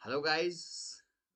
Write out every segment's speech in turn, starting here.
Hello guys,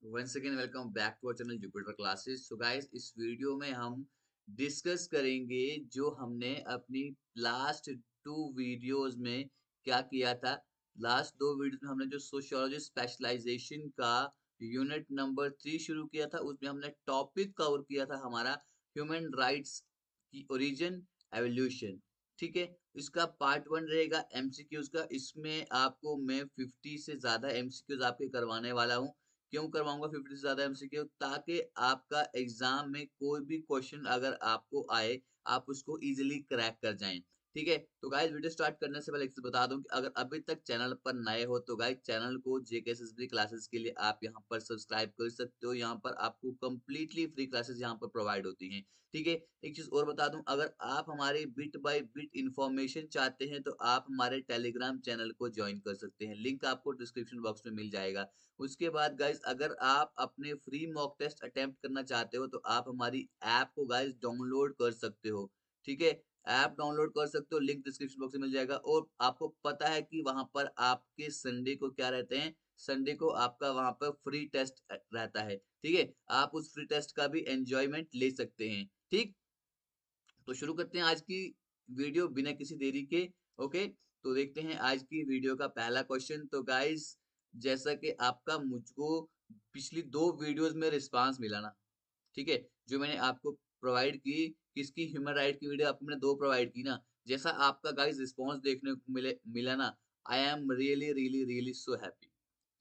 once again welcome back to our channel Jupiter classes. So guys, इस video में हम discuss करेंगे जो हमने अपनी लास्ट टू वीडियोस में क्या किया था। लास्ट दो वीडियोस में हमने जो सोशियोलॉजी स्पेशलाइजेशन का यूनिट नंबर 3 शुरू किया था, उसमें हमने टॉपिक कवर किया था हमारा ह्यूमन राइट्स की ओरिजिन एवोल्यूशन। ठीक है, इसका पार्ट वन रहेगा एमसीक्यूज का। इसमें आपको मैं 50 से ज्यादा एमसीक्यूज आपके करवाने वाला हूँ। क्यों करवाऊंगा 50 से ज्यादा एमसीक्यू? ताकि आपका एग्जाम में कोई भी क्वेश्चन अगर आपको आए, आप उसको इजीली क्रैक कर जाएं। ठीक है, तो गाइस वीडियो स्टार्ट करने से पहले एक चीज बता दूं कि अगर अभी तक चैनल पर नए हो तो गाइस चैनल को जेकेएसएसबी क्लासेस के लिए आप यहाँ पर सब्सक्राइब कर सकते हो। यहाँ पर आपको कंप्लीटली फ्री क्लासेस यहाँ पर प्रोवाइड होती हैं। ठीक है, एक चीज और बता दूं, अगर आप हमारे बिट बाय बिट इंफॉर्मेशन चाहते हैं तो आप हमारे टेलीग्राम चैनल को ज्वाइन कर सकते हैं। लिंक आपको डिस्क्रिप्शन बॉक्स में मिल जाएगा। उसके बाद गाइज, अगर आप अपने फ्री मॉक टेस्ट अटेम्प्ट करना चाहते हो तो आप हमारी ऐप को गाइज डाउनलोड कर सकते हो। ठीक है, ऐप डाउनलोड कर सकते हो, लिंक डिस्क्रिप्शन बॉक्स में मिल जाएगा। और आपको पता है कि वहां पर आपके संडे को क्या रहते हैं, संडे को आपका वहां पर फ्री टेस्ट रहता है। ठीक है, आप उस फ्री टेस्ट का भी एंजॉयमेंट ले सकते हैं। ठीक, तो शुरू करते हैं आज की वीडियो बिना किसी देरी के। ओके, तो देखते हैं आज की वीडियो का पहला क्वेश्चन। तो गाइस, जैसा कि आपका मुझको पिछली दो वीडियोस में रिस्पांस मिला ना, ठीक है, जो मैंने आपको प्रोवाइड की, किसकी, ह्यूमन राइट की वीडियो आपको मैंने दो प्रोवाइड की ना, जैसा आपका गाइस रिस्पांस देखने को मिला ना, I am really really really so happy.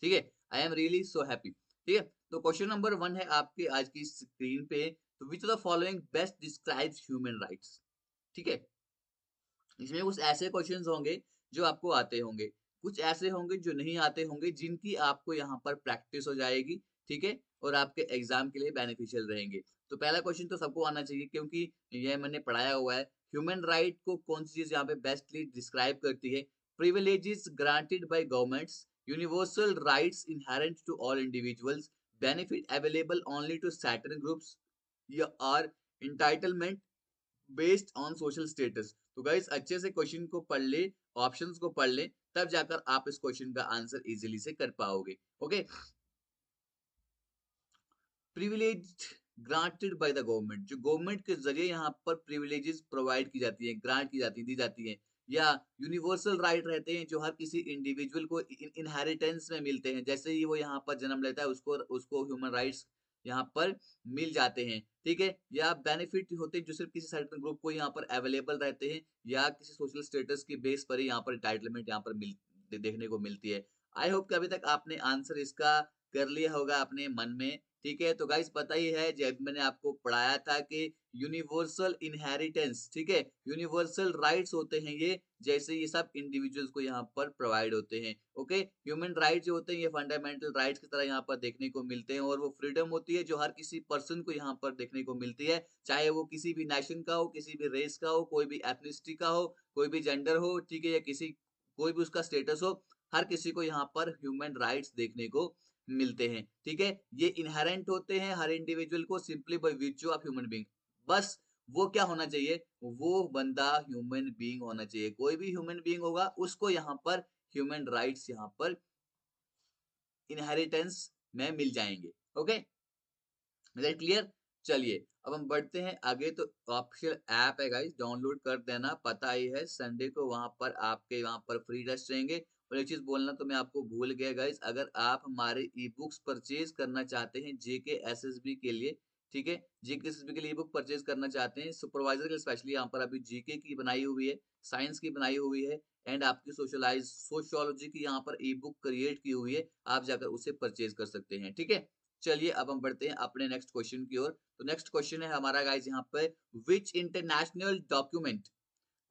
ठीक है, I am really so happy. ठीक है, तो क्वेश्चन नंबर वन है आपके आज की स्क्रीन पे। तो विच of the following best describes human rights? ठीक है, इसमें कुछ ऐसे क्वेश्चंस होंगे जो आपको आते होंगे, कुछ ऐसे होंगे जो नहीं आते होंगे, जिनकी आपको यहाँ पर प्रैक्टिस हो जाएगी। ठीक है, और आपके एग्जाम के लिए बेनिफिशियल रहेंगे। तो पहला क्वेश्चन तो सबको आना चाहिए, क्योंकि ये मैंने पढ़ाया हुआ है। ह्यूमन राइट को कौन सी चीज यहाँ पे बेस्टली डिस्क्राइब करती है? Privileges granted by governments, universal rights inherent to all individuals, benefit available only to certain groups, या or entitlement based on social status. तो गाइस, अच्छे से क्वेश्चन को पढ़ ले, ऑप्शंस को पढ़ ले, तब जाकर आप इस क्वेश्चन का आंसर इजीली से कर पाओगे। Okay, privilege granted by the government, जो गवर्नमेंट के जरिए यहाँ पर प्रिविलेजेस प्रोवाइड की जाती है, ग्रांट की जाती है, दी जाती है। या यूनिवर्सल राइट रहते हैं जो हर किसी इंडिविजुअल को इनहेरिटेंस में मिलते हैं, जैसे ही वो यहाँ पर जन्म लेता है उसको उसको ह्यूमन राइट्स यहाँ पर मिल जाते हैं। ठीक है, या बेनिफिट होते हैं जो सिर्फ किसी सर्टेन ग्रुप को यहाँ पर अवेलेबल रहते हैं, या किसी सोशल स्टेटस की बेस पर ही यहाँ पर टाइटलमेंट यहाँ पर देखने को मिलती है। आई होप कि अभी तक आपने आंसर इसका कर लिया होगा अपने मन में। ठीक है, तो गाइस पता ही है, जब मैंने आपको पढ़ाया था कि यूनिवर्सल इनहेरिटेंस, ठीक है, यूनिवर्सल राइट्स होते हैं ये, जैसे ये सब इंडिविजुअल्स को यहाँ पर प्रोवाइड होते हैं। ओके, ह्यूमन राइट्स जो होते हैं ये फंडामेंटल राइट्स की तरह यहाँ पर देखने को मिलते हैं, और वो फ्रीडम होती है जो हर किसी पर्सन को यहाँ पर देखने को मिलती है, चाहे वो किसी भी नेशन का हो, किसी भी रेस का हो, कोई भी एथनिसिटी का हो, कोई भी जेंडर हो, ठीक है, या किसी कोई भी उसका स्टेटस हो, हर किसी को यहाँ पर ह्यूमन राइट्स देखने को मिलते हैं। ठीक है, ये इनहेरेंट होते हैं हर इंडिविजुअल को simply by virtue of human being. बस वो क्या होना चाहिए, वो बंदा ह्यूमन बीइंग होना चाहिए। कोई भी ह्यूमन बीइंग होगा उसको यहाँ पर ह्यूमन राइट्स यहाँ पर इनहेरिटेंस में मिल जाएंगे। Okay, that clear? चलिए, अब हम बढ़ते हैं आगे। तो ऑफिशियल ऐप है गाइस, डाउनलोड कर देना, पता ही है संडे को वहां पर आपके वहां पर फ्री टेस्ट रहेंगे। और एक चीज बोलना तो मैं आपको भूल गया गाइस, अगर आप हमारे ई बुक्स परचेज करना चाहते हैं जेके एसएसबी के लिए, ठीक है, जेके एसएसबी के लिए ई बुक परचेज करना चाहते हैं सुपरवाइजर के लिए, स्पेशली यहाँ पर अभी जीके की बनाई हुई है, साइंस की बनाई हुई है, एंड आपकी सोशियोलॉजी की यहाँ पर ई बुक क्रिएट की हुई है, आप जाकर उसे परचेज कर सकते हैं। ठीक है, चलिए अब हम बढ़ते हैं अपने नेक्स्ट क्वेश्चन की ओर। तो नेक्स्ट क्वेश्चन है हमारा गाइस यहाँ पे, विच इंटरनेशनल डॉक्यूमेंट,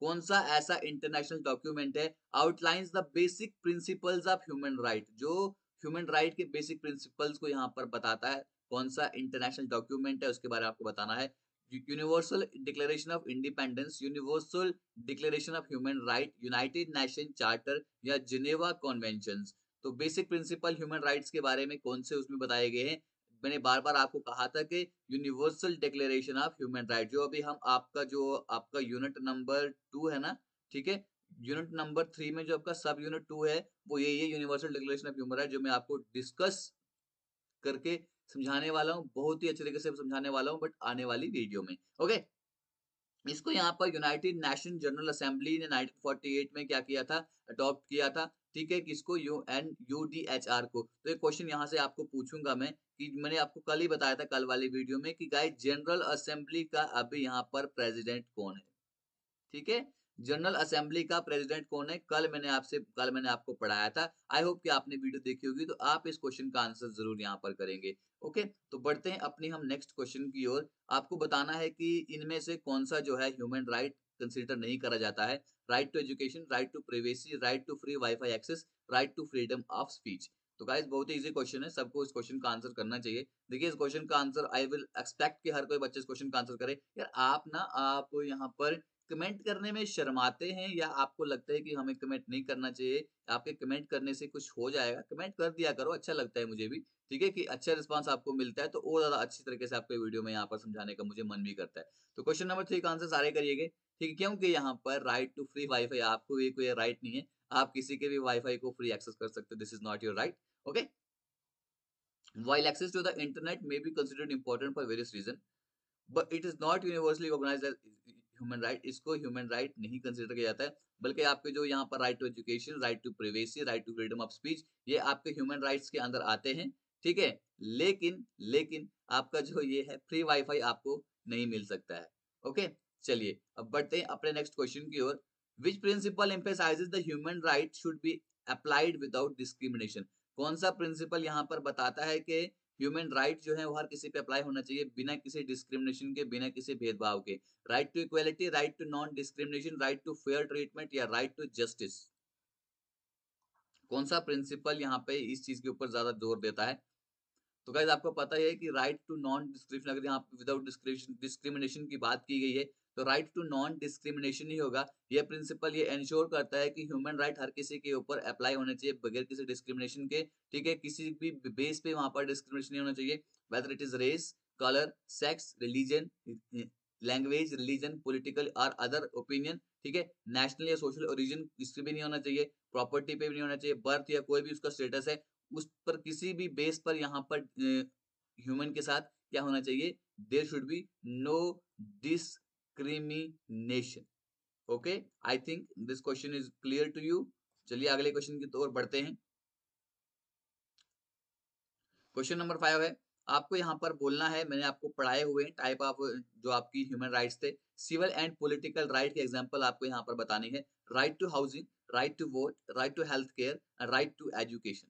कौन सा ऐसा इंटरनेशनल डॉक्यूमेंट है, outlines the basic principles of human right, जो ह्यूमन राइट के बेसिक प्रिंसिपल्स को यहाँ पर बताता है? कौन सा इंटरनेशनल डॉक्यूमेंट है, उसके बारे में आपको बताना है। Universal declaration of independence, universal declaration of human right, United nation charter, या जिनेवा कॉन्वेंशंस। तो बेसिक प्रिंसिपल ह्यूमन राइट्स के बारे में कौन से उसमें बताए गए हैं? मैंने बार बार आपको कहा था कि universal declaration of human right, जो अभी हम आपका जो आपका यूनिट नंबर 2 है ना, ठीक है, यूनिट नंबर 3 में जो आपका सब यूनिट 2 है वो यही है, universal declaration of human right, जो मैं आपको डिस्कस करके समझाने वाला हूँ, बहुत ही अच्छे तरीके से समझाने वाला हूँ बट आने वाली वीडियो में। ओके, इसको यहाँ पर यूनाइटेड नेशन जनरल असेंबली ने 1948 में क्या किया था, अडॉप्ट किया था। ठीक है, किसको, यूएनयूडीएचआर को। तो एक क्वेश्चन यहाँ से आपको पूछूंगा मैं कि मैंने आपको कल ही बताया था, कल वाली वीडियो में, कि गाइस जनरल असेंबली का अभी यहाँ पर प्रेसिडेंट कौन है। ठीक है, जनरल असेंबली का प्रेसिडेंट कौन है, कल मैंने आपको पढ़ाया था। आई होप कि आपने वीडियो देखी होगी, तो आप इस क्वेश्चन का आंसर जरूर यहाँ पर करेंगे। ओके, तो बढ़ते हैं अपनी हम नेक्स्ट क्वेश्चन की ओर। आपको बताना है कि इनमें से कौन सा जो है ह्यूमन राइट कंसिडर नहीं करा जाता है। Right to education, right to privacy, right to free wifi access, right to freedom of speech. तो गाइस बहुत ही इजी क्वेश्चन है, सबको इस क्वेश्चन का आंसर करना चाहिए। देखिए इस क्वेश्चन का आंसर आई विल एक्सपेक्ट कि हर कोई बच्चे इस क्वेश्चन का आंसर करे। यार आप यहाँ पर कमेंट करने में शर्माते हैं, या आपको लगता है कि हमें कमेंट नहीं करना चाहिए, आपके कमेंट करने से कुछ हो जाएगा, कमेंट कर दिया करो, अच्छा लगता है मुझे भी। ठीक है, कि अच्छा रिस्पांस आपको मिलता है तो और ज्यादा अच्छी तरीके से आपको वीडियो में यहाँ पर समझाने का मुझे मन भी करता है। तो क्वेश्चन नंबर 3 का आंसर सारे करिएगा। ठीक है, क्योंकि यहाँ पर राइट टू फ्री वाईफाई, आपको ये कोई राइट नहीं है, आप किसी के भी वाईफाई को फ्री एक्सेस कर सकते हो, this is not your right. Okay, while access to the internet may be considered important for various reasons, but it is not universally organised as human right. इसको ह्यूमन राइट नहीं consider किया जाता है, बल्कि आपके जो यहाँ पर right to education, right to privacy, right to freedom of speech, ये आपके ह्यूमन राइट्स के अंदर आते हैं। ठीक है, लेकिन लेकिन आपका जो ये है फ्री वाईफाई आपको नहीं मिल सकता है। ओके, चलिए अब बढ़ते हैं अपने नेक्स्ट क्वेश्चन की ओर। Which principle emphasizes the human right should be applied without discrimination. कौन सा प्रिंसिपल यहाँ पर बताता है कि ह्यूमन राइट जो है वो हर किसी पे अप्लाई होना चाहिए, बिना किसी डिस्क्रिमिनेशन के, बिना किसी भेदभाव के। Right to equality, right to non discrimination, right to fair treatment, या राइट टू जस्टिस। कौन सा प्रिंसिपल यहाँ पे इस चीज के ऊपर ज्यादा जोर देता है। तो गाइस आपको पता है कि राइट टू नॉन डिस्क्रिमिनेशन, अगर यहाँ पे विदाउट डिस्क्रिमिनेशन की बात की गई है, तो राइट टू नॉन डिस्क्रिमिनेशन ही होगा। ये प्रिंसिपल ये इंश्योर करता है कि ह्यूमन राइट हर किसी के ऊपर अप्लाई होने चाहिए बगैर किसी डिस्क्रिमिनेशन के। ठीक है, किसी भी बेस पे वहां पर डिस्क्रिमिनेशन नहीं होना चाहिए, whether it is race, colour, sex, religion, language, religion, political और अदर ओपिनियन। ठीक है, नेशनल या सोशल ओरिजिन इस पे भी नहीं होना चाहिए, प्रॉपर्टी पे भी नहीं होना चाहिए, बर्थ या कोई भी उसका स्टेटस है उस पर, किसी भी बेस पर यहाँ पर ह्यूमन के साथ क्या होना चाहिए, there should be no discrimination. Okay, I think this question is clear to you. चलिए अगले क्वेश्चन की ओर बढ़ते हैं। क्वेश्चन नंबर 5 है, आपको यहाँ पर बोलना है, मैंने आपको पढ़ाए हुए टाइप ऑफ जो आपकी ह्यूमन राइट्स थे, सिविल एंड पॉलिटिकल राइट के एग्जांपल आपको यहाँ पर बतानी है। Right to housing, right to vote, right to health care, right to education.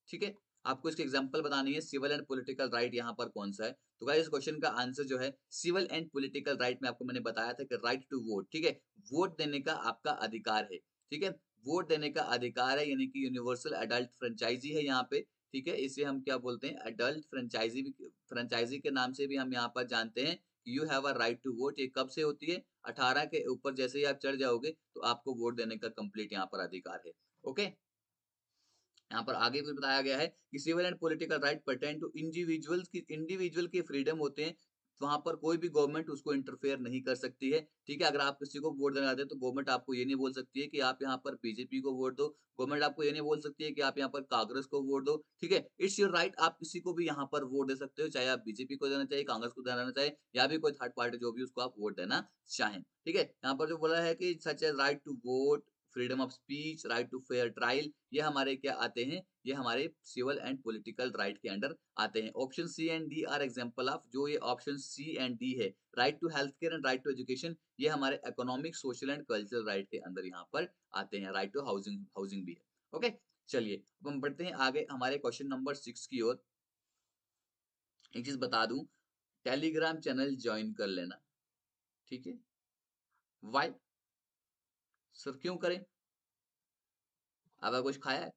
ठीक है, आपको इसके एग्जांपल बतानी है, सिविल एंड पॉलिटिकल राइट यहाँ पर कौन सा है। तो गाइस इस क्वेश्चन का आंसर जो है सिविल एंड पॉलिटिकल राइट में आपको मैंने बताया था कि राइट टू वोट। ठीक है, वोट देने का आपका अधिकार है। ठीक है, वोट देने का अधिकार है, यानी कि यूनिवर्सल एडल्ट फ्रेंचाइजी है यहाँ पे। ठीक है, इसे हम क्या बोलते हैं, एडल्ट फ्रेंचाइजी, फ्रेंचाइजी के नाम से भी हम यहाँ पर जानते हैं। You have a right to vote, ये कब से होती है, 18 के ऊपर जैसे ही आप चढ़ जाओगे तो आपको वोट देने का कंप्लीट यहाँ पर अधिकार है। ओके, यहाँ पर आगे भी बताया गया है कि civil and political right pertain to individuals की, इंडिविजुअल के फ्रीडम होते हैं, वहां पर कोई भी गवर्नमेंट उसको इंटरफेयर नहीं कर सकती है। ठीक है, अगर आप किसी को वोट देना चाहते हैं तो गवर्नमेंट आपको ये नहीं बोल सकती है कि आप यहाँ पर बीजेपी को वोट दो, गवर्नमेंट आपको ये नहीं बोल सकती है कि आप यहाँ पर कांग्रेस को वोट दो। ठीक है, इट्स योर राइट, आप किसी को भी यहाँ पर वोट दे सकते हो, चाहे आप बीजेपी को देना चाहिए, कांग्रेस को देना चाहिए, या भी कोई थर्ड पार्टी जो भी उसको आप वोट देना चाहें। ठीक है, यहाँ पर जो बोला है कि such as right to vote, freedom of speech, right to fair trial, ये हमारे क्या आते हैं, ये हमारे सिविल एंड पॉलिटिकल राइट के अंडर आते हैं। Option C and D are example of, जो ये ऑप्शन सी एंड डी है, right to health care and right to education, ये हमारे economic, social and cultural right के अंदर यहाँ पर आते हैं। राइट टू हाउसिंग, हाउसिंग भी है। ओके, चलिए अब हम बढ़ते हैं आगे हमारे क्वेश्चन नंबर 6 की ओर। एक चीज बता दूं, टेलीग्राम चैनल ज्वाइन कर लेना। ठीक है, वाई सर, क्यों करें, आपका कुछ खाया है,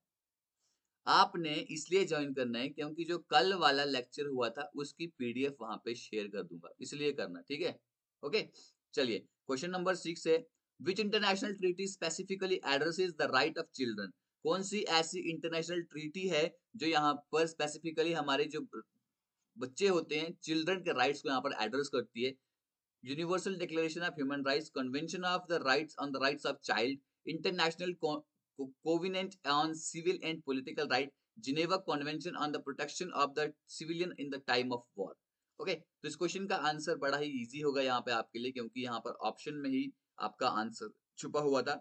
आपने इसलिए ज्वाइन करना है क्योंकि जो कल वाला लेक्चर हुआ था उसकी पीडीएफ वहां पे शेयर कर दूंगा, इसलिए करना। ठीक है, ओके, चलिए क्वेश्चन नंबर 6 है, विच international treaty specifically addresses the right of children. कौन सी ऐसी इंटरनेशनल ट्रीटी है जो यहाँ पर स्पेसिफिकली हमारे जो बच्चे होते हैं, चिल्ड्रन के राइट्स को यहाँ पर एड्रेस करती है। Universal declaration of human rights, convention of the rights on the rights of child, international covenant on civil and political right, Geneva convention on the protection of the civilian in the time of war. Okay, तो इस question का answer बड़ा ही easy होगा यहाँ पे आपके लिए, क्योंकि यहाँ पर ऑप्शन में ही आपका आंसर छुपा हुआ था,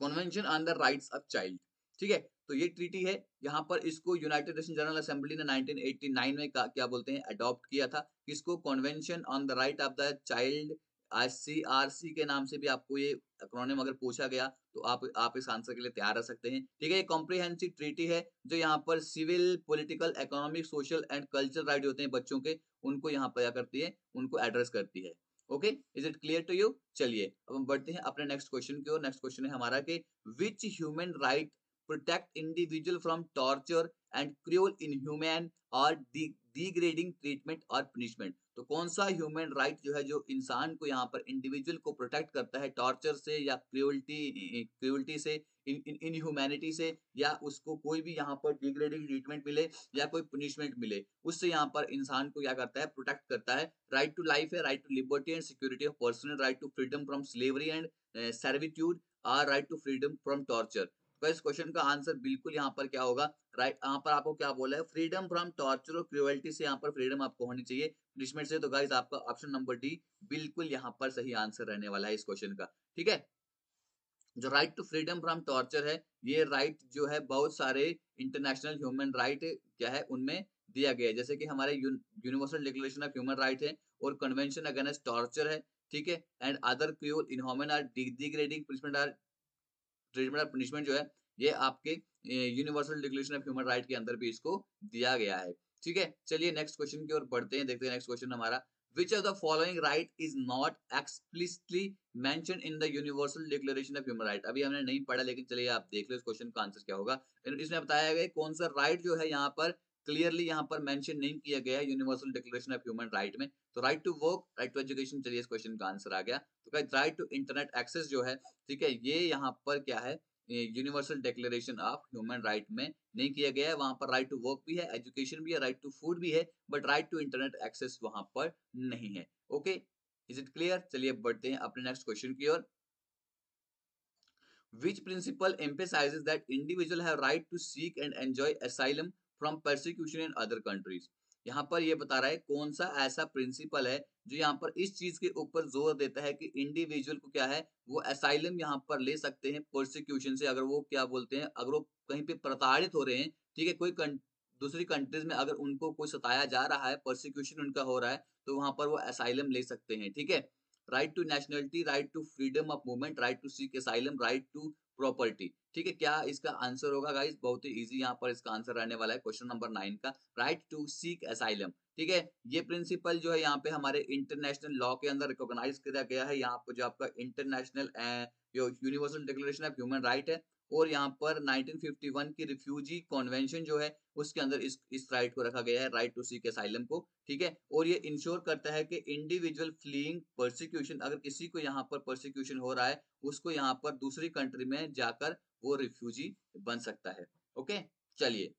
convention on the rights of child. ठीक है, तो ये ट्रीटी है, यहाँ पर इसको यूनाइटेड नेशन जनरल असेंबली ने 1989 में क्या बोलते हैं अडॉप्ट किया था, किसको, convention on the right of the child. ICRC के नाम से भी आपको ये एक्रोनिम अगर पूछा गया तो आप इस आंसर के लिए तैयार रह सकते हैं। ठीक है, ये कॉम्प्रिहेंसिव ट्रीटी है जो यहाँ पर civil, political, economic, social and cultural right होते हैं बच्चों के, उनको यहाँ पर क्या करती है, उनको एड्रेस करती है। Okay, is it clear to you? चलिए अब हम बढ़ते हैं अपने नेक्स्ट क्वेश्चन की ओर। नेक्स्ट क्वेश्चन है हमारा कि विच human right protect individual from torture and cruel, inhuman और डिग्रेडिंग ट्रीटमेंट और पनिशमेंट। तो कौन सा ह्यूमन राइट जो है जो इंसान को यहाँ पर इंडिविजुअल को प्रोटेक्ट करता है टॉर्चर से या क्रूअल्टी से, इनह्यूमैनिटी से, या उसको कोई भी यहाँ पर डिग्रेडिंग ट्रीटमेंट मिले या कोई पनिशमेंट मिले, उससे यहाँ पर इंसान को क्या करता है, प्रोटेक्ट करता है। राइट टू लाइफ है, right to liberty and security of personal, right to freedom from slavery and servitude, और right to freedom from torture. तो इस क्वेश्चन का आंसर बिल्कुल यहाँ पर क्या होगा, राइट यहाँ पर आपको क्या बोला है, फ्रीडम फ्रॉम टॉर्चर और क्रूअल्टी से यहाँ पर फ्रीडम आपको होनी चाहिए, पनिशमेंट से। तो गाइस आपका ऑप्शन नंबर डी बिल्कुल यहाँ पर सही आंसर रहने वाला है इस क्वेश्चन का। ठीक है, जो right to freedom from torture है, ये राइट जो है बहुत सारे इंटरनेशनल ह्यूमन राइट क्या है उनमें दिया गया है, जैसे कि हमारे universal declaration of human right है, और कन्वेंशन अगेंस्ट टॉर्चर है। ठीक है, एंड अदर क्रूअल, इनह्यूमन और डिग्रेडिंग पनिशमेंट और ट्रीटमेंट और पनिशमेंट जो है, ये आपके universal declaration of human right के अंदर भी इसको दिया गया है। ठीक है, चलिए नेक्स्ट क्वेश्चन की ओर बढ़ते हैं, देखते हैं नेक्स्ट क्वेश्चन हमारा, which of the following right is not explicitly mentioned in the universal declaration of human right। अभी हमने नहीं पढ़ा, लेकिन चलिए आप देख लो इस क्वेश्चन का आंसर क्या होगा। इसमें बताया गया कौन सा राइट जो है यहाँ पर क्लियरली यहाँ पर मेंशन नहीं किया गया है universal declaration of human right में। तो right to work, right to education, चलिए इस क्वेश्चन का आंसर आ गया। तो राइट टू इंटरनेट एक्सेस जो है, ठीक है, ये यहाँ पर क्या है, universal declaration of human right में नहीं किया गया है। वहां पर राइट टू वर्क भी है, एजुकेशन भी है, राइट टू फूड भी है, but right to internet access वहां पर नहीं है। Okay, is it clear? चलिए बढ़ते हैं अपने नेक्स्ट क्वेश्चन की ओर। Which principle emphasizes that individual have right to seek and enjoy asylum from persecution in other countries। यहाँ पर ये बता रहा है कौन सा ऐसा प्रिंसिपल है जो यहाँ पर इस चीज के ऊपर जोर देता है कि इंडिविजुअल को क्या है, वो असाइलम यहाँ पर ले सकते हैं परसिक्यूशन से, अगर वो क्या बोलते हैं, अगर वो कहीं पे प्रताड़ित हो रहे हैं, ठीक है, दूसरी कंट्रीज में अगर उनको कोई सताया जा रहा है, परसिक्यूशन उनका हो रहा है, तो वहां पर वो असाइलम ले सकते हैं। ठीक है, right to nationality, right to freedom of movement, right to seek asylum, right to property. ठीक है, क्या इसका आंसर होगा गाइस, बहुत ही इजी यहाँ पर इसका आंसर रहने वाला है क्वेश्चन नंबर 9 का, राइट टू सीक असाइलम। ठीक है, ये प्रिंसिपल जो है यहाँ पे हमारे इंटरनेशनल लॉ के अंदर रिकॉग्नाइज किया गया है, यहाँ पर जो आपका international universal declaration of human right है, और यहाँ पर 1951 की रिफ्यूजी कॉन्वेंशन जो है उसके अंदर इस राइट को रखा गया है, राइट टू सीक असाइलम को। ठीक है, और ये इंश्योर करता है कि इंडिविजुअल फ्लीइंग परसिक्यूशन, अगर किसी को यहाँ पर परसिक्यूशन हो रहा है, उसको यहाँ पर दूसरी कंट्री में जाकर वो रिफ्यूजी बन सकता है। ओके, चलिए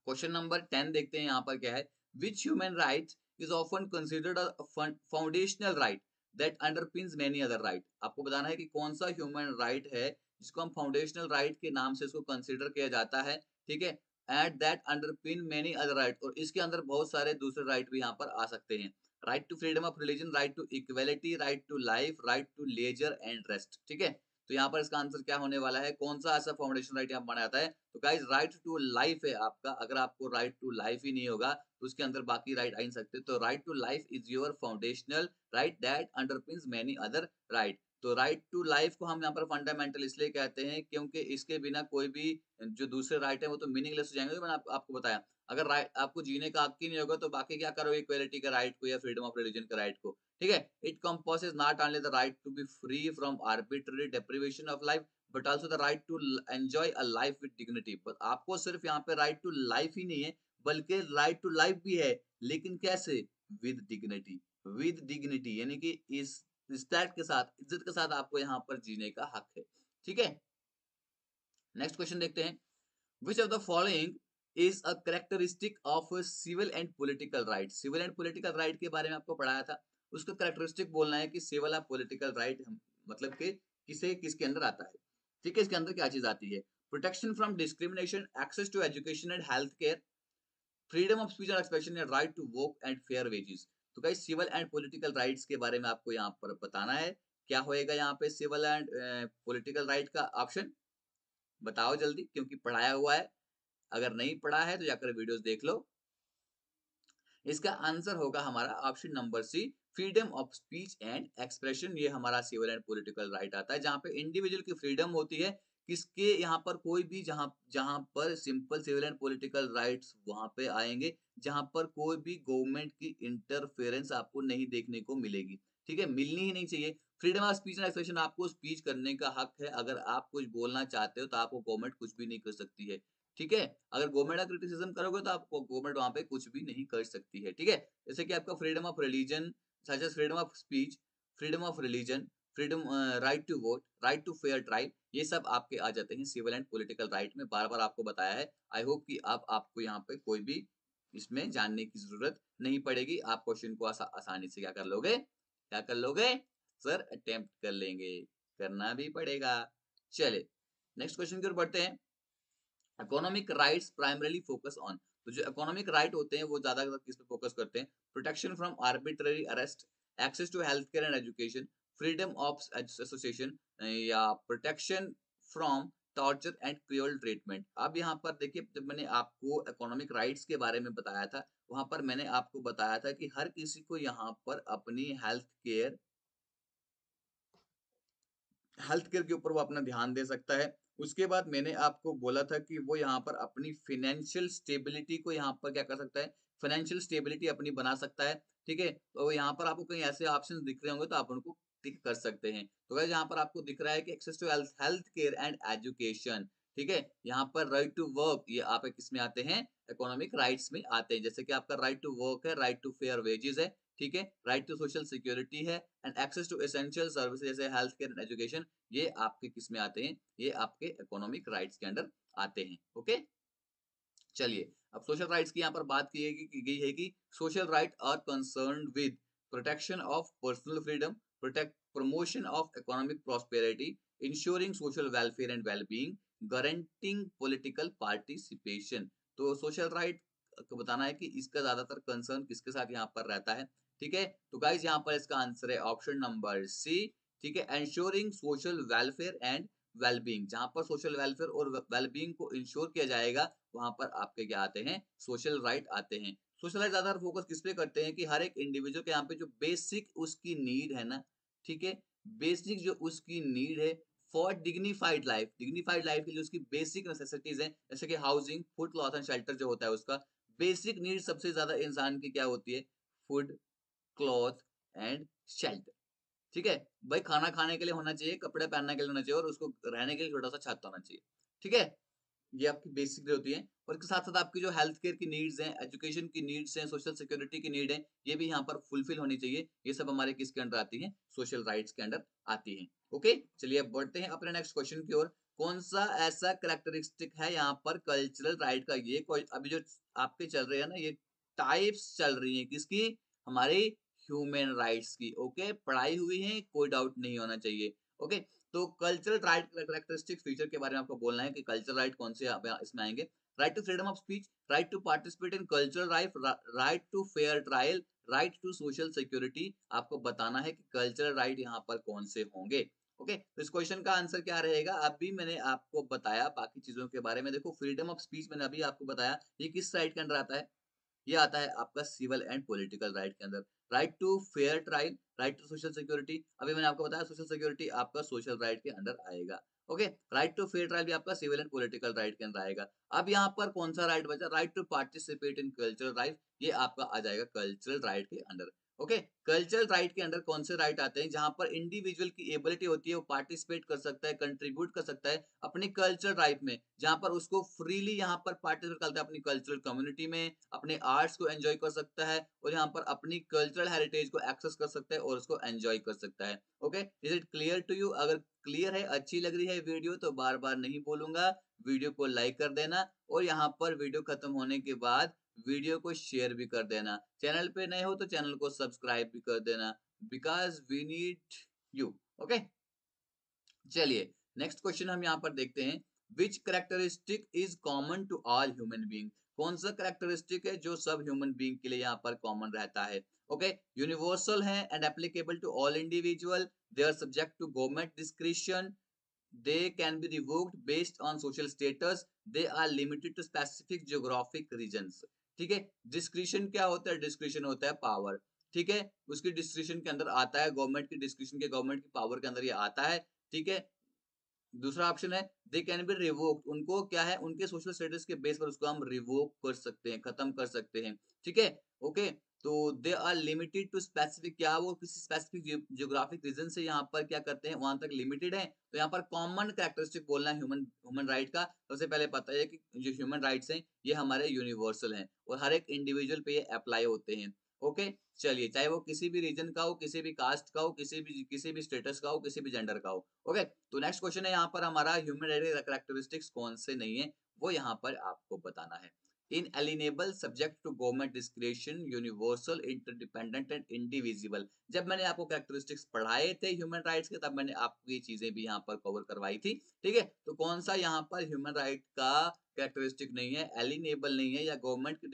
क्वेश्चन नंबर 10 देखते हैं यहाँ पर क्या है, which human right is often considered a foundational right that underpins many other right. आपको बताना है कि कौन सा ह्यूमन राइट है जिसको हम फाउंडेशनल राइट के नाम से इसको कंसिडर किया जाता है। ठीक है, at that अंडरपिन many other right, और इसके अंदर बहुत सारे दूसरे राइट भी यहाँ पर आ सकते हैं। Right to freedom of religion, right to equality, right to life, right to leisure and rest. ठीक है, तो यहाँ पर इसका आंसर क्या होने वाला है, कौन सा ऐसा फाउंडेशन राइट यहाँ माना जाता है, तो गाइस राइट टू लाइफ है आपका। अगर आपको राइट टू लाइफ ही नहीं होगा तो उसके अंदर बाकी राइट आ नहीं सकते। तो right to life is your foundational right that underpins many other right. तो राइट टू लाइफ को हम यहाँ पर फंडामेंटल इसलिए कहते हैं क्योंकि इसके बिना कोई भी जो दूसरे राइट है वो तो मीनिंगलेस हो जाएंगे। तो मैंने आपको बताया, अगर राइट आपको जीने का हक ही नहीं होगा तो बाकी क्या करोगे, इक्वेलिटी का राइट को या फ्रीडम ऑफ रिलीजन का राइट को। ठीक है, it composes not only the right to be free from arbitrary deprivation of life but also the right to enjoy a life with dignity. पर आपको सिर्फ यहाँ पे राइट टू लाइफ ही नहीं है बल्कि राइट टू लाइफ भी है, लेकिन कैसे, विद डिग्निटी। विद डिग्निटी यानी कि इस रिस्पेक्ट के साथ, इज्जत के साथ आपको यहाँ पर जीने का हक है। ठीक है, नेक्स्ट क्वेश्चन देखते हैं, which of the following is a characteristic of civil and political right. Civil and political right के बारे में आपको पढ़ाया था, उसका कैरेक्टरिस्टिक बोलना है कि सिविल और पॉलिटिकल राइट मतलब कि किसे किसके अंदर आता है। ठीक है, इसके अंदर क्या चीज आती है? Protection from discrimination, access to education and health care, freedom of speech and expression या right to work and fair wages. तो guys civil and political rights के बारे में आपको यहाँ पर बताना है। क्या होएगा यहाँ पे सिविल एंड पॉलिटिकल राइट का ऑप्शन? बताओ जल्दी, क्योंकि पढ़ाया हुआ है। अगर नहीं पढ़ा है तो जाकर वीडियोस देख लो। इसका आंसर होगा हमारा option number C, freedom of speech and expression. ये हमारा सिविल एंड पॉलिटिकल राइट आता है, जहां पे इंडिविजुअल की फ्रीडम होती है। किसके यहाँ पर कोई भी, जहां जहां पर simple civil and political rights वहां पे आएंगे जहां पर कोई भी गवर्नमेंट की इंटरफेरेंस आपको नहीं देखने को मिलेगी। ठीक है, मिलनी ही नहीं चाहिए। Freedom of speech and expression, आपको स्पीच करने का हक है। अगर आप कुछ बोलना चाहते हो तो आपको गवर्नमेंट कुछ भी नहीं कर सकती है। ठीक है, अगर गवर्नमेंट का क्रिटिसिज्म करोगे तो आपको गवर्नमेंट वहां पे कुछ भी नहीं कर सकती है। ठीक है, जैसे कि आपका freedom of religion, such as freedom of speech, freedom of religion, freedom, right to vote, right to fair trial, ये सब आपके आ जाते हैं सिविल एंड पॉलिटिकल राइट में। बार बार आपको बताया है। आई होप कि अब आपको यहाँ पे कोई भी इसमें जानने की जरूरत नहीं पड़ेगी। आप क्वेश्चन को आसानी से क्या कर लोगे, क्या कर लोगे सर, अटेम्प्ट कर लेंगे। करना भी पड़ेगा। चले नेक्स्ट क्वेश्चन की ओर बढ़ते हैं। Economic rights primarily focus on, तो जो इकोनॉमिक राइट होते हैं वो ज्यादातर किस पे फोकस करते हैं? Protection from arbitrary arrest, access to health care and education, freedom of association, या protection from torture and cruel treatment. अब यहाँ पर देखिए, जब मैंने आपको इकोनॉमिक राइट्स के बारे में बताया था, वहां पर मैंने आपको बताया था कि हर किसी को यहाँ पर अपनी हेल्थ केयर के ऊपर वो अपना ध्यान दे सकता है। उसके बाद मैंने आपको बोला था कि वो यहाँ पर अपनी फाइनेंशियल स्टेबिलिटी को यहाँ पर क्या कर सकता है, फाइनेंशियल स्टेबिलिटी अपनी बना सकता है। ठीक है, तो यहाँ पर आपको कहीं ऐसे ऑप्शन दिख रहे होंगे तो आप उनको टिक कर सकते हैं। तो गाइस यहाँ पर आपको दिख रहा है कि access to health care and education. ठीक है, यहाँ पर राइट टू वर्क, ये आप किस में आते हैं, इकोनॉमिक राइट्स में आते हैं। जैसे कि आपका राइट टू वर्क है, राइट टू फेयर वेजेस है। ठीक है, राइट टू सोशल सिक्योरिटी है, and access to essential services जैसे हेल्थ केयर एंड एजुकेशन, ये आपके किस में आते हैं, ये आपके इकोनॉमिक राइट्स के अंडर आते हैं। ओके, चलिए अब सोशल राइट्स की यहाँ पर बात की गई है कि social right are concern with protection of personal freedom, protect promotion of economic prosperity, insuring social welfare and wellbeing, guaranteeing political participation. तो सोशल राइट को बताना है कि इसका ज्यादातर कंसर्न किसके साथ यहाँ पर रहता है। ठीक है, तो गाइज यहाँ पर इसका आंसर है ऑप्शन नंबर सी। ठीक है, ensuring social welfare and wellbeing, जहां पर सोशल वेलफेयर और वेलबींग को इंश्योर किया जाएगा, वहां पर आपके क्या आते हैं, सोशल राइट आते हैं। सोशल राइट ज्यादा फोकस किस पे करते हैं कि हर एक इंडिविजुअल के यहाँ पे जो बेसिक उसकी नीड है ना, ठीक है, बेसिक जो उसकी नीड है फॉर डिग्निफाइड लाइफ के लिए उसकी बेसिक नेसेसिटीज हैं, जैसे कि housing, food, cloth and shelter जो होता है उसका बेसिक नीड सबसे ज्यादा इंसान की क्या होती है, फूड, क्लॉथ एंड शेल्टर। ठीक है, भाई खाना खाने के लिए होना चाहिए, कपड़े पहनने के लिए होना चाहिए, और उसको रहने के लिए छोटा सा छत होना चाहिए। ठीक है, ये आपकी बेसिक होती है। और इसके साथ साथ आपकी जो हेल्थ केयर की नीड्स हैं, एजुकेशन की नीड्स हैं, सोशल सिक्योरिटी की नीड है, ये भी यहाँ पर फुलफिल होनी चाहिए। ये सब हमारे किसके अंडर आती हैं, सोशल राइट्स के अंडर आती हैं। ओके, चलिए अब बढ़ते हैं अपने नेक्स्ट क्वेश्चन की ओर। कौन सा ऐसा करेक्टरिस्टिक है यहाँ पर कल्चरल राइट का, ये अभी जो आपके चल रहे हैं ना, ये टाइप्स चल रही है किसकी, हमारी ह्यूमन राइट्स की। ओके, पढ़ाई हुई है, कोई डाउट नहीं होना चाहिए। ओके, तो कल्चरल राइट करेक्टरिस्टिक फीचर के बारे में आपको बोलना है कि कल्चरल राइट कौन से इसमें आएंगे। Right to freedom of speech, right to participate in cultural life, right to fair trial, right to social security. आपको बताना है कि कल्चरल राइट यहाँ पर कौन से होंगे। ओके, तो इस क्वेश्चन का आंसर क्या रहेगा, अभी मैंने आपको बताया बाकी चीजों के बारे में। देखो फ्रीडम ऑफ स्पीच मैंने अभी आपको बताया, ये किस राइट के अंदर आता है, ये आता है आपका सिविल एंड पॉलिटिकल राइट के अंदर। Right to fair trial, right to social security, अभी मैंने आपको बताया सोशल सिक्योरिटी आपका सोशल राइट के अंदर आएगा। Okay, right to fair trial भी आपका सिविल एंड पॉलिटिकल राइट के अंदर आएगा। अब यहाँ पर कौन सा राइट बचा, right to participate in cultural right, ये आपका आ जाएगा कल्चरल राइट के अंडर। ओके, कल्चरल राइट के अंदर कौन से राइट आते हैं, जहां पर इंडिविजुअल की एबिलिटी होती है वो पार्टिसिपेट कर सकता है, कंट्रीब्यूट कर सकता है अपनी कल्चरल राइट में, जहां पर उसको फ्रीली यहाँ पर पार्टिसिपेट करता है अपनी कल्चरल कम्युनिटी में, अपने आर्ट्स को एंजॉय कर सकता है, और यहाँ पर अपनी कल्चरल हेरिटेज को एक्सेस कर सकता है और उसको एंजॉय कर सकता है। Okay, is it clear to you? अगर क्लियर है, अच्छी लग रही है वीडियो, तो बार बार नहीं बोलूंगा, वीडियो को लाइक कर देना, और यहाँ पर वीडियो खत्म होने के बाद वीडियो को शेयर भी कर देना। चैनल पे नए हो तो चैनल को सब्सक्राइब भी कर देना, because we need you. Okay, चलिए नेक्स्ट क्वेश्चन हम यहाँ पर देखते हैं, which characteristic is common to all human being. कौन सा करेक्टरिस्टिक है जो सब ह्यूमन बीइंग के लिए यहाँ पर कॉमन रहता है। ओके, यूनिवर्सल है and applicable to all individual, they are subject to government discretion, they can be revoked based on social status, they are limited to specific geographic regions। ठीक है, discretion क्या होता है, डिस्क्रिशन होता है पावर। ठीक है, उसकी डिस्क्रिशन के अंदर आता है, गवर्नमेंट की डिस्क्रिशन के, गवर्नमेंट की पावर के अंदर ये आता है। ठीक है, दूसरा ऑप्शन है दे कैन बी रिवोक्ड, उनको क्या है, उनके सोशल स्टेटस के बेस पर उसको हम रिवोक कर सकते हैं, खत्म कर सकते हैं। ठीक है, ओके, तो they are limited to specific, क्या वो किसी स्पेसिफिक जियोग्राफिक रीजन से यहाँ पर क्या करते हैं, वहां तक लिमिटेड है। तो यहाँ पर कॉमन कैरेक्टरिस्टिक बोलना है ह्यूमन ह्यूमन राइट का। सबसे पहले पता है कि जो ह्यूमन राइट्स हैं ये हमारे यूनिवर्सल हैं और हर एक इंडिविजुअल पे ये अप्लाई होते हैं। ओके, चलिए, चाहे वो किसी भी रीजन का हो, किसी भी कास्ट का हो, किसी भी स्टेटस का हो, किसी भी जेंडर का हो। ओके, तो नेक्स्ट क्वेश्चन है यहाँ पर हमारा, ह्यूमन राइट कैरेक्टरिस्टिक्स कौन से नहीं है, वो यहाँ पर आपको बताना है। Inalienable, subject to government discretion, universal, interdependent and indivisible. जब मैंने आपको कैरेक्टरिस्टिक्स पढ़ाए थे ह्यूमन राइट्स के, तब मैंने आपको ये चीजें भी यहाँ पर कवर करवाई थी। ठीक है, तो कौन सा यहाँ पर ह्यूमन राइट का कैरेक्टरिस्टिक नहीं है, एलिनेबल नहीं है, या गवर्नमेंट की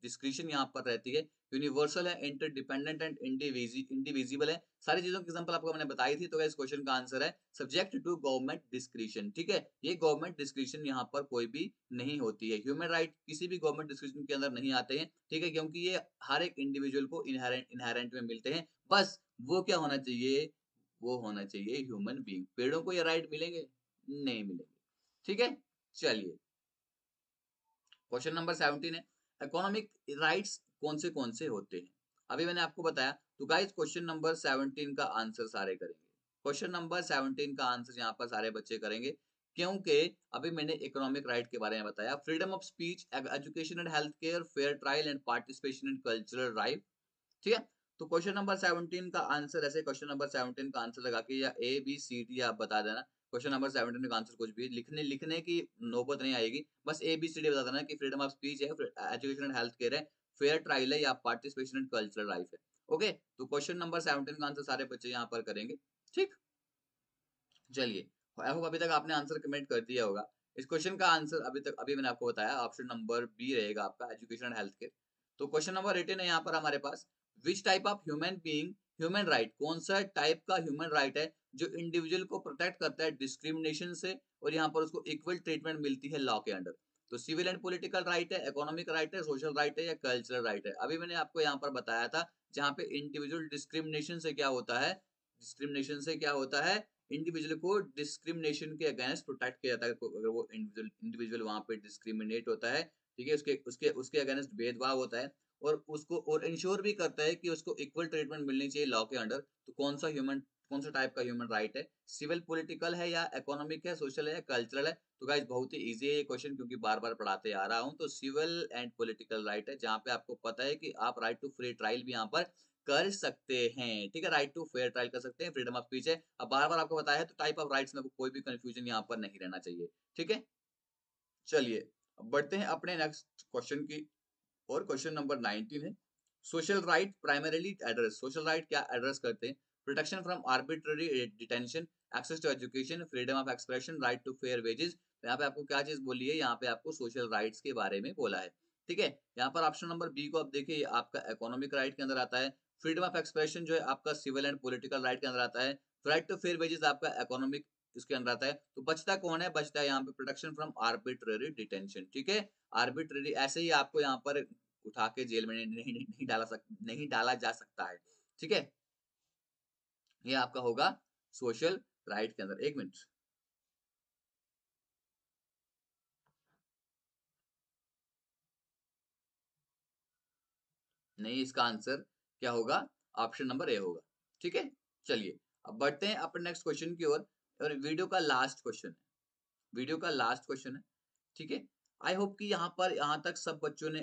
डिस्क्रिशन यहाँ पर रहती है, यूनिवर्सल है, इंटरडिपेंडेंट एंड इंडिविजिबल है। सारी चीजों की एग्जांपल आपको मैंने बताई थी। तो इस क्वेश्चन का आंसर है सब्जेक्ट टू गवर्नमेंट डिस्क्रिशन। ठीक है, ये गवर्नमेंट डिस्क्रिशन यहाँ पर कोई भी नहीं होती है, ह्यूमन राइट किसी भी गवर्नमेंट डिस्क्रिशन के अंदर नहीं आते हैं। ठीक है, क्योंकि ये हर एक इंडिविजुअल को इनहेरेंट में मिलते हैं। बस वो क्या होना चाहिए, वो होना चाहिए ह्यूमन बीइंग। पेड़ों को ये राइट मिलेंगे, नहीं मिलेंगे। ठीक है, चलिए, क्वेश्चन नंबर 17 है, इकोनॉमिक राइट्स कौन से होते हैं। अभी मैंने आपको बताया। तो गाइस क्वेश्चन नंबर 17 का आंसर सारे करेंगे, क्वेश्चन नंबर 17 का आंसर यहाँ पर सारे बच्चे करेंगे, क्योंकि अभी मैंने इकोनॉमिक राइट के बारे में बताया, freedom of speech, education and health care, fair trial and participation in cultural right. ठीक है, तो क्वेश्चन नंबर 17 का आंसर, ऐसे क्वेश्चन नंबर 17 का आंसर लगा के या ए बी सी डी आप बता देना। क्वेश्चन नंबर 17 का आंसर कुछ भी लिखने की नौबत नहीं आएगी, बस ए बी सी डी बता देना कि फ्रीडम ऑफ स्पीच है, एजुकेशन एंड हेल्थ केयर है, फेयर ट्रायल है, या पार्टिसिपेशन इन कल्चरल लाइफ है। ओके, तो क्वेश्चन नंबर 17 का आंसर सारे बच्चे यहाँ पर करेंगे। ठीक, चलिए, आई होप अभी तक आपने आंसर कमेंट कर दिया होगा। इस क्वेश्चन का आंसर अभी मैंने आपको बताया, ऑप्शन नंबर बी रहेगा आपका, एजुकेशन एंड हेल्थ केयर। तो क्वेश्चन नंबर 18 है यहाँ पर हमारे पास, which type of human being, human right, कौन सा टाइप का ह्यूमन राइट है जो इंडिविजुअल को प्रोटेक्ट करता है डिस्क्रिमिनेशन से, और यहाँ पर उसको इक्वल ट्रीटमेंट मिलती है लॉ के अंडर। तो सिविल एंड पॉलिटिकल राइट है, इकोनॉमिक राइट है, सोशल राइट है, या कल्चरल राइट है। अभी मैंने आपको यहाँ पर बताया था, जहाँ पे इंडिविजुअल डिस्क्रिमिनेशन से क्या होता है, डिस्क्रिमिनेशन से क्या होता है, इंडिविजुअल को डिस्क्रिमिनेशन के अगेंस्ट प्रोटेक्ट किया जाता है। अगर वो इंडिविजुअल वहां पे डिस्क्रिमिनेट होता है, ठीक है, उसके उसके उसके अगेंस्ट भेदभाव होता है, और उसको और इंश्योर भी करता है कि उसको इक्वल ट्रीटमेंट मिलनी चाहिए लॉ के अंडर। तो कौन सा टाइप का ह्यूमन राइट है, सिविल पॉलिटिकल है, या इकोनॉमिक है, सोशल है, या कल्चरल है। तो गाइस बहुत ही इजी है ये क्वेश्चन, क्योंकि बार बार पढ़ाते आ रहा हूँ। तो सिविल एंड पॉलिटिकल राइट है, जहाँ पे आपको पता है कि आप राइट टू फ्री ट्रायल भी यहाँ पर कर सकते हैं। ठीक है, राइट टू फेयर ट्रायल कर सकते हैं, फ्रीडम ऑफ स्पीच है। अब बार बार आपको बताया है, तो टाइप ऑफ राइट्स में कोई भी कंफ्यूजन यहाँ पर नहीं रहना चाहिए। ठीक है, चलिए, अब बढ़ते हैं अपने नेक्स्ट क्वेश्चन की। और क्वेश्चन नंबर 19 है, social right primarily address, social right क्या एड्रेस करते हैं, protection from arbitrary detention, access to education, freedom of expression, right to fair wages. यहाँ पे आपको क्या चीज बोली है, यहाँ पे आपको सोशल राइट्स के बारे में बोला है। ठीक है, यहाँ पर ऑप्शन नंबर बी को आप देखिए, आपका इकोनॉमिक राइट के अंदर आता है, फ्रीडम ऑफ एक्सप्रेशन जो है आपका सिविल एंड पॉलिटिकल राइट के अंदर आता है, राइट टू फेयर वेजेस आपका इकोनॉमिक इसके अंदर आता है। तो बचता कौन है, बचता है यहाँ पे प्रोटेक्शन फ्रॉम आर्बिट्ररी डिटेंशन। ठीक है, आर्बिट्ररी ऐसे ही आपको यहाँ पर उठा के जेल में नहीं डाला जा सकता है। ठीक है, ये आपका होगा सोशल राइट के अंदर। एक मिनट, नहीं, इसका आंसर क्या होगा, ऑप्शन नंबर ए होगा। ठीक है, चलिए, अब बढ़ते हैं अपने नेक्स्ट क्वेश्चन की ओर। और वीडियो का लास्ट क्वेश्चन है, वीडियो का लास्ट क्वेश्चन है। ठीक है, आई होप कि यहाँ तक सब बच्चों ने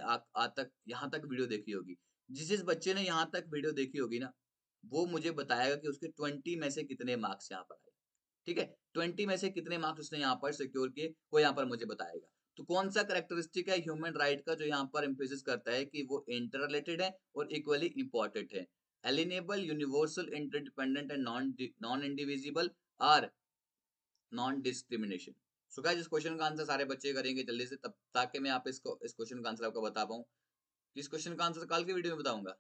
तक यहाँ तक वीडियो देखी होगी। जिस जिस बच्चे ने यहाँ तक वीडियो देखी होगी ना, वो मुझे बताएगा कि उसके 20 में से कितने मार्क्स यहाँ पर आए। ठीक है, 20 में से कितने मार्क्स उसने यहाँ पर सिक्योर किए, वो यहाँ पर मुझे बताएगा। तो कौन सा करेक्टरिस्टिक है ह्यूमन राइट का जो यहाँ पर एम्फेसिस करता है कि वो इंटर रिलेटेड है और इक्वली इंपॉर्टेंट है, alienable, universal, interdependent and non non indivisible, or non discrimination. So guys इस क्वेश्चन का आंसर सारे बच्चे करेंगे जल्दी से, तब ताकि मैं आप इसको इस क्वेश्चन का आंसर आपको बता पाऊँ। इस क्वेश्चन का आंसर कल की वीडियो में बताऊंगा,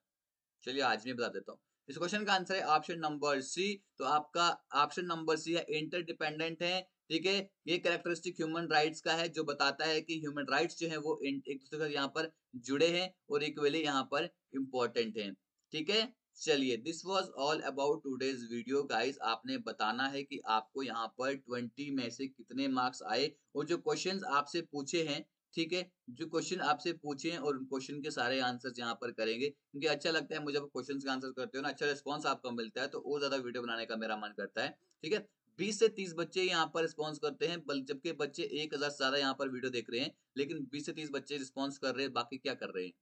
चलिए आज मैं बता देता हूँ। इस क्वेश्चन का आंसर है ऑप्शन नंबर सी। तो आपका ऑप्शन नंबर सी है, इंटरडिपेंडेंट है। ठीक है, ये कैरेक्टरिस्टिक ह्यूमन राइट्स का है जो बताता है कि ह्यूमन राइट्स जो है वो एक दूसरे से यहाँ पर जुड़े हैं और इक्वली यहाँ पर इंपॉर्टेंट हैं। ठीक है, चलिए this was all about today's video guys. आपने बताना है कि आपको यहाँ पर 20 में से कितने मार्क्स आए और जो क्वेश्चंस आपसे पूछे हैं, ठीक है, जो क्वेश्चन आपसे पूछे हैं और क्वेश्चन के सारे आंसर्स यहाँ पर करेंगे, क्योंकि अच्छा लगता है मुझे जब क्वेश्चन के आंसर करते हो ना, अच्छा रिस्पॉन्स आपको मिलता है तो और ज्यादा वीडियो बनाने का मेरा मन करता है। ठीक है, 20 से 30 बच्चे यहाँ पर रिस्पॉन्स करते हैं, जबकि बच्चे 1000 से ज्यादा यहाँ पर वीडियो देख रहे हैं, लेकिन 20 से 30 बच्चे रिस्पॉन्स कर रहे हैं, बाकी क्या कर रहे हैं?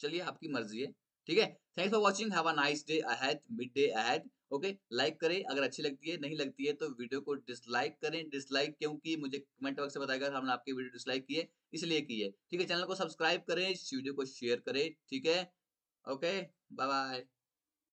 चलिए आपकी मर्जी है। ठीक है, thanks for watching, have a nice day ahead, mid day ahead. Okay, like करें अगर अच्छी लगती है, नहीं लगती है तो वीडियो को डिसलाइक करें। डिसलाइक क्योंकि मुझे कमेंट बॉक्स में बताएगा हमने आपकी वीडियो डिसलाइक की है, इसलिए की है। ठीक है, चैनल को सब्सक्राइब करें, इस वीडियो को शेयर करें। ठीक है, ओके, बाय बाय।